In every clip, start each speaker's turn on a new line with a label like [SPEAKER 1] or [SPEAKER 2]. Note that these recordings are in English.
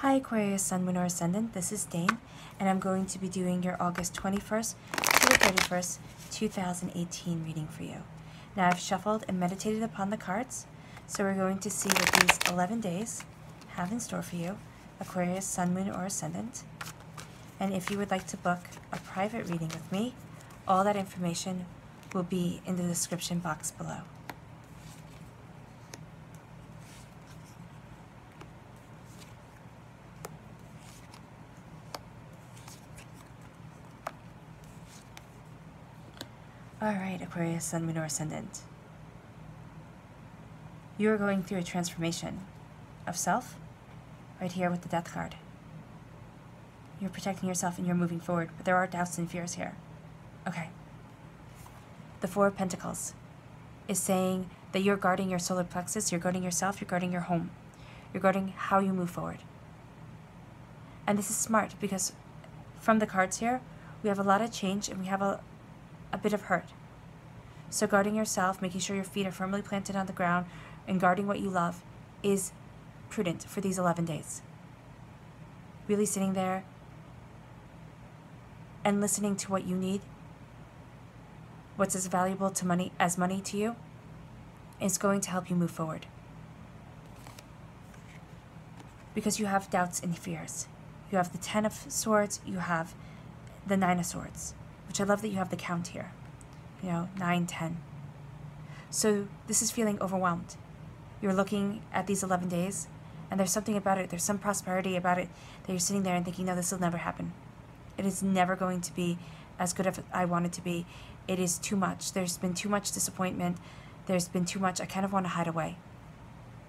[SPEAKER 1] Hi Aquarius, Sun, Moon, or Ascendant. This is Dane, and I'm going to be doing your August 21st to the 31st, 2018 reading for you. Now I've shuffled and meditated upon the cards, so we're going to see what these 11 days have in store for you, Aquarius, Sun, Moon, or Ascendant. And if you would like to book a private reading with me, all that information will be in the description box below. Alright, Aquarius, Sun, Moon, or Ascendant. You are going through a transformation of self, right here with the Death card. You're protecting yourself and you're moving forward, but there are doubts and fears here. Okay. The Four of Pentacles is saying that you're guarding your solar plexus, you're guarding yourself, you're guarding your home. You're guarding how you move forward. And this is smart because from the cards here, we have a lot of change and we have a bit of hurt. So guarding yourself, making sure your feet are firmly planted on the ground, and guarding what you love is prudent for these 11 days. Really sitting there and listening to what you need, what's as valuable to money to you, is going to help you move forward. Because you have doubts and fears. You have the 10 of Swords, you have the 9 of Swords. Which I love that you have the count here. 9, 10. So this is feeling overwhelmed. You're looking at these 11 days, and there's something about it, there's some prosperity about it, that you're sitting there and thinking, no, this will never happen. It is never going to be as good as I want it to be. It is too much. There's been too much disappointment. There's been too much. I kind of want to hide away.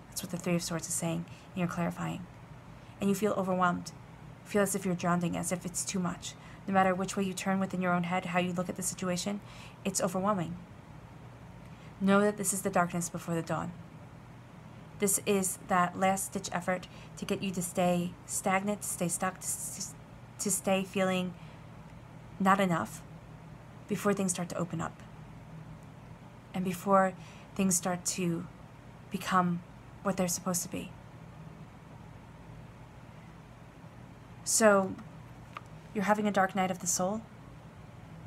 [SPEAKER 1] That's what the 3 of Swords is saying, and you're clarifying. And you feel overwhelmed. You feel as if you're drowning, as if it's too much. No matter which way you turn within your own head, how you look at the situation, it's overwhelming. Know that this is the darkness before the dawn. This is that last-ditch effort to get you to stay stagnant, to stay stuck, to stay feeling not enough before things start to open up. And before things start to become what they're supposed to be. So, you're having a dark night of the soul,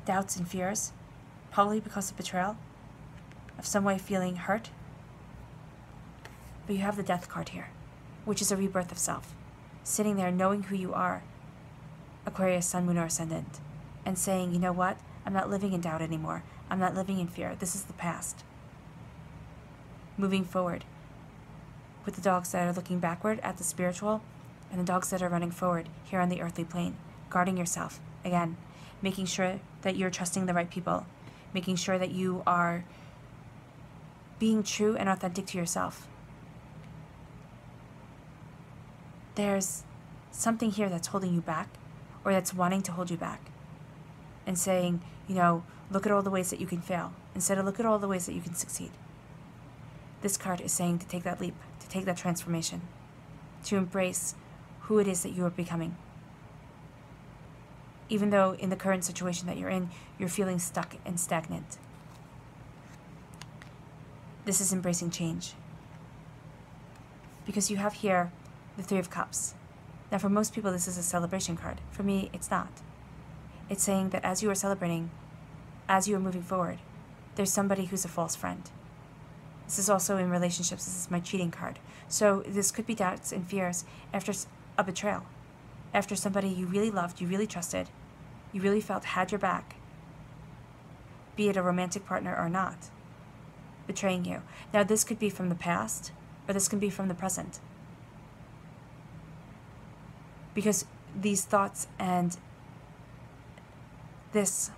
[SPEAKER 1] doubts and fears, probably because of betrayal, of some way feeling hurt. But you have the Death card here, which is a rebirth of self. Sitting there knowing who you are, Aquarius, Sun, Moon, or Ascendant, and saying, you know what? I'm not living in doubt anymore. I'm not living in fear. This is the past. Moving forward with the dogs that are looking backward at the spiritual and the dogs that are running forward here on the earthly plane. Guarding yourself, again, making sure that you're trusting the right people, making sure that you are being true and authentic to yourself. There's something here that's holding you back, or that's wanting to hold you back, and saying, look at all the ways that you can fail, instead of look at all the ways that you can succeed. This card is saying to take that leap, to take that transformation, to embrace who it is that you are becoming. Even though in the current situation that you're in, you're feeling stuck and stagnant. This is embracing change. Because you have here the 3 of Cups. Now for most people this is a celebration card. For me, it's not. It's saying that as you are celebrating, as you are moving forward, there's somebody who's a false friend. This is also in relationships. This is my cheating card. So this could be doubts and fears after a betrayal. After somebody you really loved, you really trusted, you really felt had your back, be it a romantic partner or not, betraying you. Now this could be from the past, or this can be from the present. Because these thoughts and this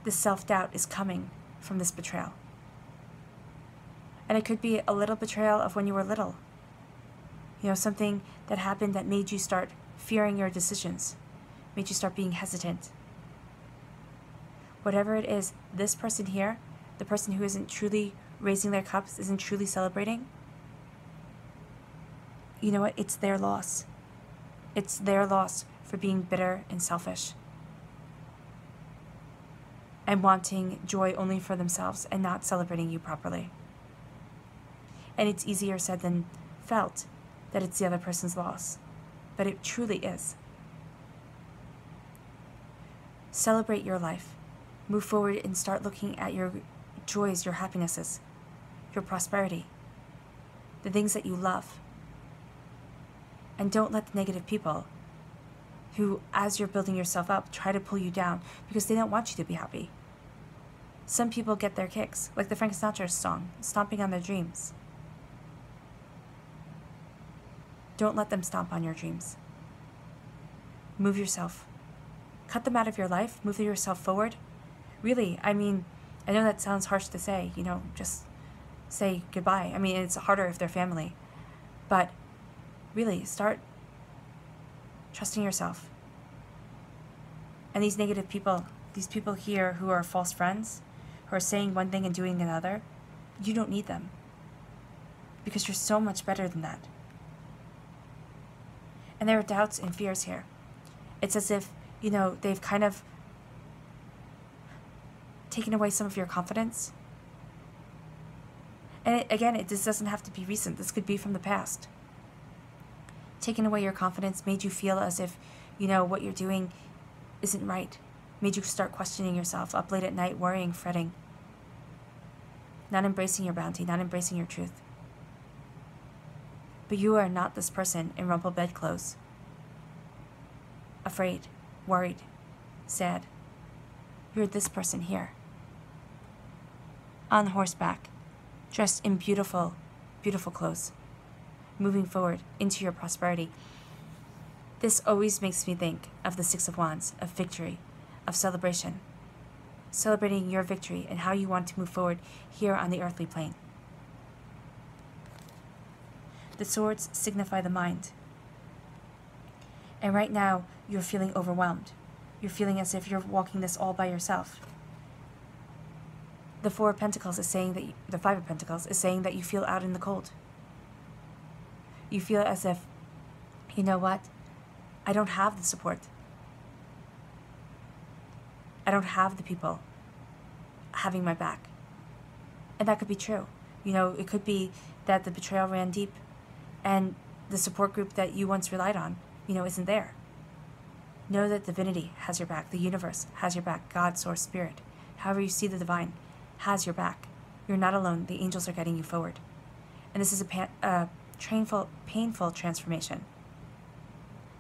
[SPEAKER 1] self-doubt is coming from this betrayal. And it could be a little betrayal of when you were little. Something that happened that made you start fearing your decisions, made you start being hesitant. Whatever it is, this person here, the person who isn't truly raising their cups, isn't truly celebrating, you know what? It's their loss. It's their loss for being bitter and selfish. And wanting joy only for themselves and not celebrating you properly. And it's easier said than felt that it's the other person's loss, but it truly is. Celebrate your life. Move forward and start looking at your joys, your happinesses, your prosperity, the things that you love. And don't let the negative people who, as you're building yourself up, try to pull you down because they don't want you to be happy. Some people get their kicks, like the Frank Sinatra song, Stomping on Their Dreams. Don't let them stomp on your dreams. Move yourself. Cut them out of your life. Move yourself forward. Really, I mean, I know that sounds harsh to say, just say goodbye. I mean, it's harder if they're family. But really, start trusting yourself. And these negative people, these people here who are false friends, who are saying one thing and doing another, you don't need them. Because you're so much better than that. And there are doubts and fears here. It's as if, they've kind of taken away some of your confidence. And this doesn't have to be recent. This could be from the past. Taken away your confidence, made you feel as if, what you're doing isn't right. Made you start questioning yourself, up late at night, worrying, fretting. Not embracing your bounty, not embracing your truth. But you are not this person in rumpled bedclothes. Afraid, worried, sad. You're this person here. On horseback, dressed in beautiful, beautiful clothes. Moving forward into your prosperity. This always makes me think of the Six of Wands, of victory, of celebration. Celebrating your victory and how you want to move forward here on the earthly plane. The swords signify the mind. And right now, you're feeling overwhelmed. You're feeling as if you're walking this all by yourself. The Four of Pentacles is saying that the Five of Pentacles is saying that you feel out in the cold. You feel as if, you know what? I don't have the support. I don't have the people having my back. And that could be true. It could be that the betrayal ran deep and the support group that you once relied on, isn't there. Know that divinity has your back. The universe has your back. God, source, spirit, however you see the divine, has your back. You're not alone. The angels are guiding you forward. And this is a painful transformation.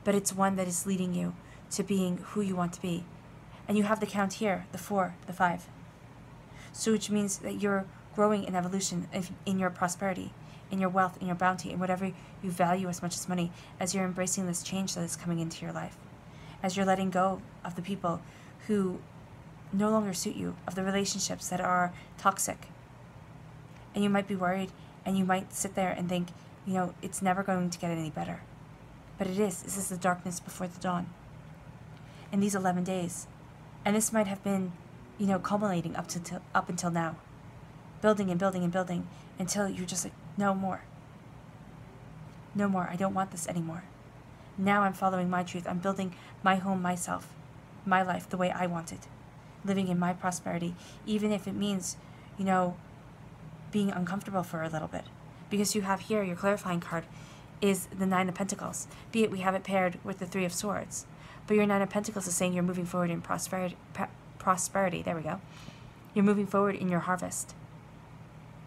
[SPEAKER 1] But it's one that is leading you to being who you want to be. And you have the count here, the 4, the 5. So which means that you're growing in evolution in your prosperity, in your wealth, in your bounty, in whatever you value as much as money, as you're embracing this change that is coming into your life. As you're letting go of the people who no longer suit you, of the relationships that are toxic. And you might be worried, and you might sit there and think, it's never going to get any better. But it is. This is the darkness before the dawn. In these 11 days. And this might have been, culminating up until now. Building and building and building until you're just like, no more. No more. I don't want this anymore. Now I'm following my truth. I'm building my home, myself, my life the way I want it. Living in my prosperity, even if it means, being uncomfortable for a little bit. Because you have here, your clarifying card is the Nine of Pentacles. Be it we have it paired with the Three of Swords. But your Nine of Pentacles is saying you're moving forward in prosperity. There we go. You're moving forward in your harvest,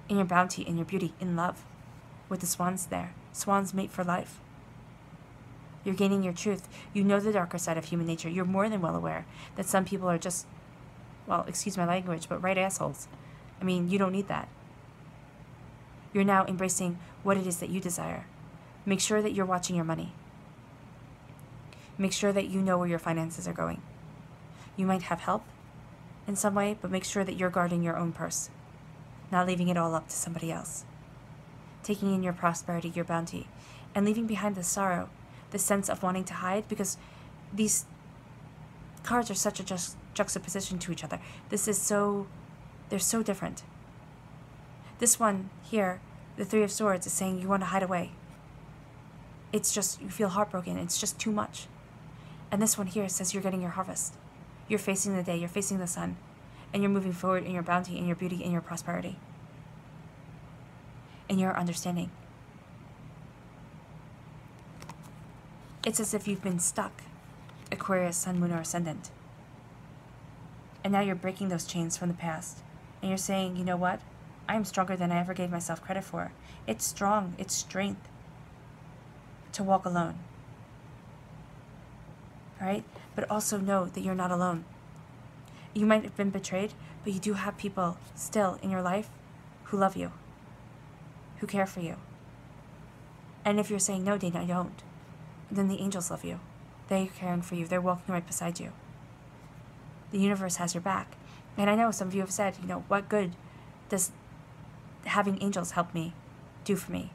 [SPEAKER 1] in your bounty, in your beauty, in love. With the swans there. Swans mate for life. You're gaining your truth. You know the darker side of human nature. You're more than well aware that some people are just, well, excuse my language, but right assholes. I mean, you don't need that. You're now embracing what it is that you desire. Make sure that you're watching your money. Make sure that you know where your finances are going. You might have help in some way, but make sure that you're guarding your own purse, not leaving it all up to somebody else. Taking in your prosperity, your bounty, and leaving behind the sorrow, the sense of wanting to hide, because these cards are such a juxtaposition to each other. They're so different. This one here, the Three of Swords, is saying you want to hide away. It's just, you feel heartbroken. It's just too much. And this one here says you're getting your harvest. You're facing the day, you're facing the sun, and you're moving forward in your bounty, in your beauty, in your prosperity, in your understanding. It's as if you've been stuck, Aquarius, Sun, Moon, or Ascendant. And now you're breaking those chains from the past. And you're saying, you know what? I am stronger than I ever gave myself credit for. It's strong, it's strength to walk alone. All right? But also know that you're not alone. You might have been betrayed, but you do have people still in your life who love you, who care for you. And if you're saying, no, Dana, I don't, then the angels love you. They're caring for you. They're walking right beside you. The universe has your back. And I know some of you have said, you know, what good does having angels help me do for me?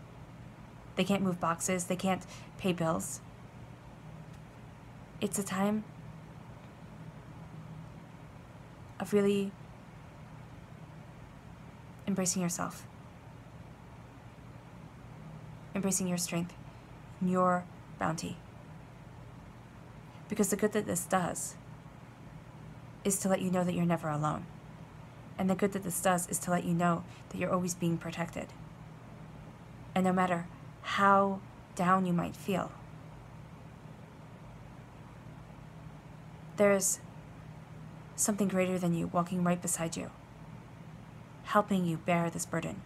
[SPEAKER 1] They can't move boxes. They can't pay bills. It's a time of really embracing yourself, embracing your strength and your bounty. Because the good that this does is to let you know that you're never alone. And the good that this does is to let you know that you're always being protected. And no matter how down you might feel, there's something greater than you walking right beside you, helping you bear this burden,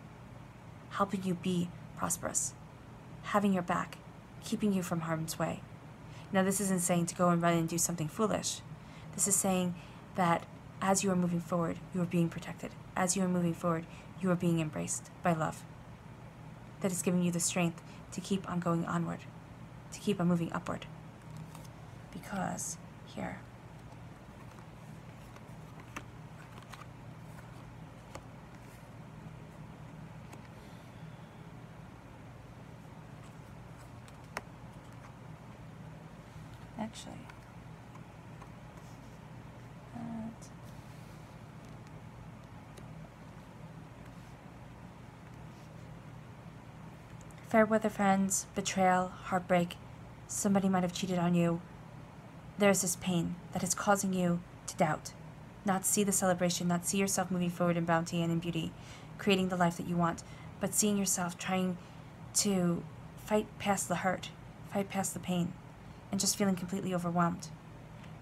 [SPEAKER 1] helping you be prosperous, having your back, keeping you from harm's way. Now, this isn't saying to go and run and do something foolish. This is saying that as you are moving forward, you are being protected. As you are moving forward, you are being embraced by love. That is giving you the strength to keep on going onward, to keep on moving upward. Because here, actually, fair weather friends, betrayal, heartbreak, somebody might have cheated on you. There's this pain that is causing you to doubt, not see the celebration, not see yourself moving forward in bounty and in beauty, creating the life that you want, but seeing yourself trying to fight past the hurt, fight past the pain, and just feeling completely overwhelmed.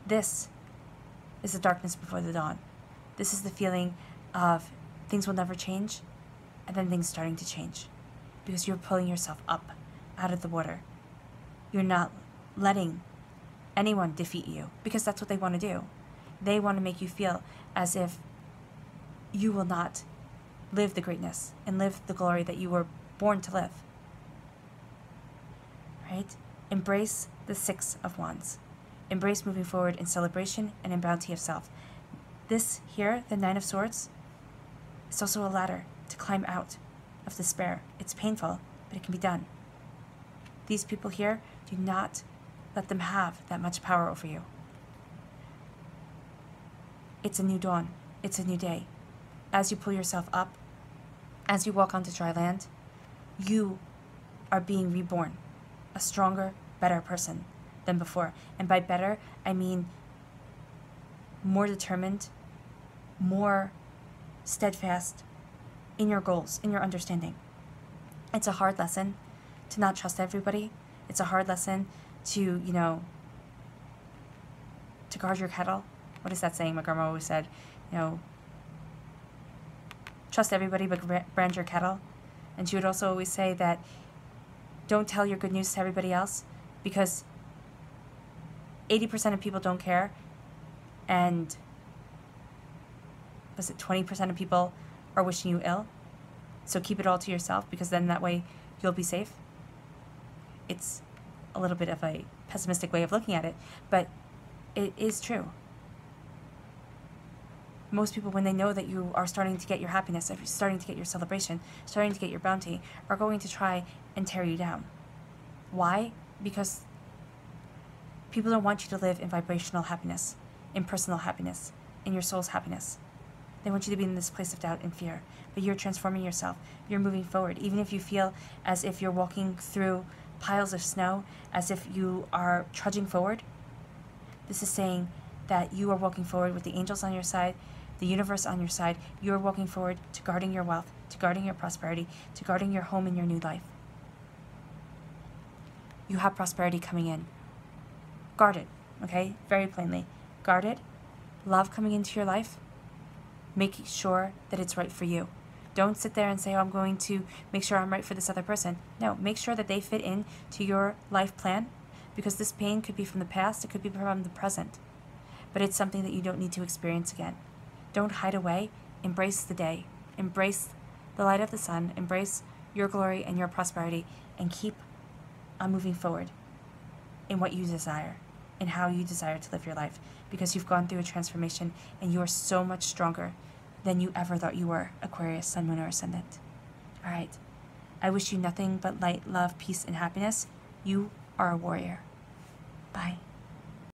[SPEAKER 1] This is the darkness before the dawn. This is the feeling of things will never change, and then things starting to change. Because you're pulling yourself up out of the water. You're not letting anyone defeat you, because that's what they want to do. They want to make you feel as if you will not live the greatness and live the glory that you were born to live. Right? Embrace the Six of Wands. Embrace moving forward in celebration and in bounty of self. This here, the Nine of Swords, is also a ladder to climb out of despair. It's painful, but it can be done. These people here, do not let them have that much power over you. It's a new dawn. It's a new day. As you pull yourself up, as you walk onto dry land, you are being reborn, a stronger, better person than before. And by better, I mean more determined, more steadfast in your goals, in your understanding. It's a hard lesson to not trust everybody. It's a hard lesson to, to guard your kettle. What is that saying? My grandma always said, trust everybody but brand your kettle. And she would also always say that don't tell your good news to everybody else, because 80% of people don't care, and was it 20% of people are wishing you ill? So keep it all to yourself, because then that way you'll be safe. It's a little bit of a pessimistic way of looking at it, but it is true. Most people, when they know that you are starting to get your happiness, if you're starting to get your celebration, starting to get your bounty, are going to try and tear you down. Why? Because people don't want you to live in vibrational happiness, in personal happiness, in your soul's happiness. They want you to be in this place of doubt and fear. But you're transforming yourself. You're moving forward. Even if you feel as if you're walking through piles of snow, as if you are trudging forward, this is saying that you are walking forward with the angels on your side, the universe on your side. You are walking forward to guarding your wealth, to guarding your prosperity, to guarding your home and your new life. You have prosperity coming in guard it, okay? Very plainly. Guard it. Love coming into your life. Make sure that it's right for you. Don't sit there and say, oh, I'm going to make sure I'm right for this other person. No, make sure that they fit in to your life plan, because this pain could be from the past, it could be from the present. But it's something that you don't need to experience again. Don't hide away. Embrace the day. Embrace the light of the sun. Embrace your glory and your prosperity, and keep on moving forward in what you desire and how you desire to live your life, because you've gone through a transformation and you are so much stronger than you ever thought you were, Aquarius, Sun, Moon, or Ascendant. All right. I wish you nothing but light, love, peace, and happiness. You are a warrior. Bye.